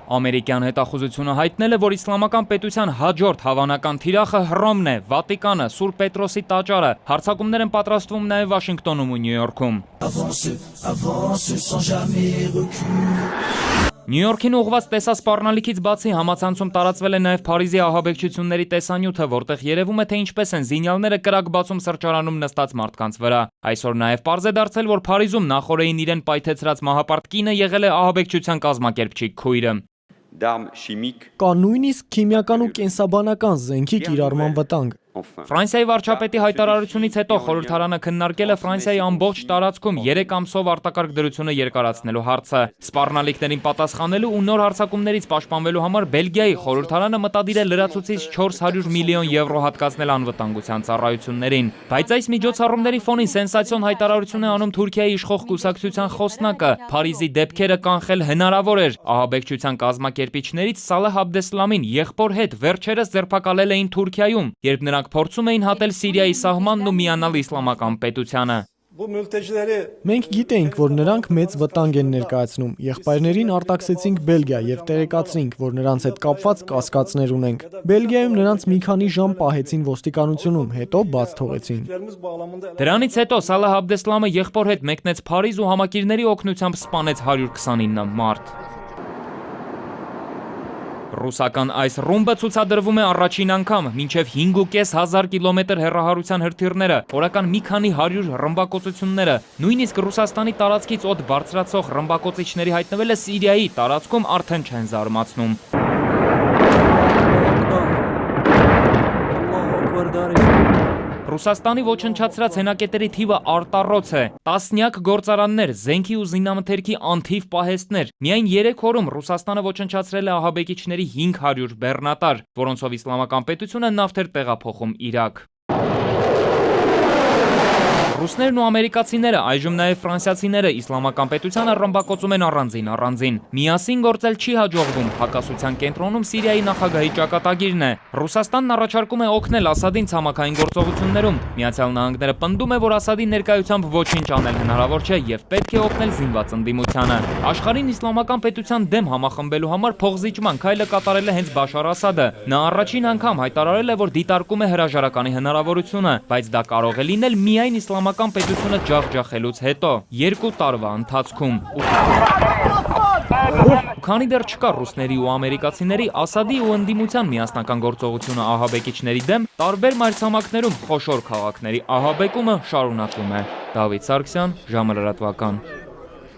Ամերիկյան հետախուզությունը հայտնել է, որ իսլամական պետության հաջորդ հավանական թիրախը Հռոմն է, Վատիկանը, Սուրբ Պետրոսի տաճարը։ Հարձակումներ են պատրաստվում նաև Վաշինգտոնում ու Նյու Յորքում։ Նյու Յորքին ուղղված տեսասպառնալիքից բացի համացանցում տարածվել է նաև Փարիզի ահաբեկչությունների տեսանյութը, որտեղ երևում է, թե ինչպես են զինյալները կրակ բացում սրճարանում նստած մարդկանց վրա։ Այսօր նաև պարզ է դարձել, որ Փարիզում նախօրեին իրեն պայթեցրած մահապարտ կինը եղել է ահաբեկչության կազմակերպչի քույրը։ Կա նույնիսկ քիմիական ու կենսաբանական զենքի կիրառման վտանգ։ Ֆրանսիայի վարչապետի հայտարարությունից հետո խորհրդարանը քննարկել է Ֆրանսիայի ամբողջ տարածքում 3 ամսով արտակարգ դրությունը երկարացնելու հարցը։ Սպառնալիքներին պատասխանելու ու նոր հարձակումներից պաշտպանվելու համար Բելգիայի խորհրդարանը մտադիր է լրացուցիչ 400 միլիոն եվրո հատկացնել անվտանգության ծառայություններին։ Բայց այս միջոցառումների ֆոնին սենսացիոն հայտարարություն է անում Թուրքիայի իշխող կուսակցության խոսնակը։ Փարիզի դեպքերը կանխել հնարավոր էր։ Ահաբեկչության կազմակերպիչներից Սալեհ Աբդեսլամին եղբոր հետ վերջերս ձերբակալել էին Թուրքիայում, երբ նրանք փորձում էին հատել Սիրիայի սահմանն ու միանալ իսլամական պետությանը։ Մենք գիտեինք, որ նրանք մեծ վտանգ են ներկայացնում։ Եղբայրներին արտաքսեցինք Բելգիա եւ տեղեկացրինք, որ նրանց հետ կապված կասկածներ ունենք։ Բելգիայում նրանց մի քանի ժամ պահեցին ոստիկանությունում, հետո բաց թողեցին։ Դրանից հետո Սալեհ Աբդեսլամը եղբոր հետ մեկնեց Փարիզ ու համակիրների օգնությամբ սպանեց 129 մարդ։ Ռուսական այս ռումբը ցուցադրվում է առաջին անգամ, մինչև 5.500 կիլոմետր հեռահարության հրթիռները, օրական մի քանի 100 ռմբակոծությունները, նույնիսկ Ռուսաստանի տարածքից օդ բարձրացող ռմբակոծիչների հայտնվելը Սիրիայի տարածքում արդեն չեն զարմացնում։ Ռուսաստանի ոչնչացրած հենակետերի թիվը արտառոց է։ Տասնյակ գործարաններ, զենքի ու զինամթերքի անթիվ պահեստներ։ Միայն 3 օրում Ռուսաստանը ոչնչացրել է ահաբեկիչների 500 բեռնատար, որոնցով իսլամական պետությունը նավթ էր տեղափոխում Իրաք։ Ռուսներն ու ամերիկացիները, այժմ նաև ֆրանսիացիները իսլամական պետությանը ռմբակոծում են առանձին։ Միասին գործել չի հաջողվում, հակասության կենտրոնում Սիրիայի նախագահի ճակատագիրն է։ Ռուսաստանն առաջարկում է օգնել Ասադին ցամաքային գործողություններում։ Միացյալ Նահանգները պնդում է, որ Ասադի ներկայությամբ ոչինչ անել հնարավոր չէ եւ պետք է օգնել զինված ընդդիմությանը։ Աշխարհին իսլամական պետության դեմ համախմբելու համար փոխզիջման քայլը կատարել է հենց Բաշար Ասադը։ Նա առաջին անգամ հայտարարել է, որ դիտարկում է հրաժարականի հնարավորությունը, բայց դա կարող է լինել միայն իսլամական պետությունը ջախջախելուց հետո, 2 տարվա ընթացքում։ Քանի դեռ չկա ռուսների ու ամերիկացիների Ասադի ու ընդդիմության միասնական գործողությունը ահաբեկիչների դեմ, տարբեր մայրցամաքներում խոշոր քաղաքների ահաբեկումը շարունակվում է։ Դավիթ Սարգսյան, ժամը լրատվական։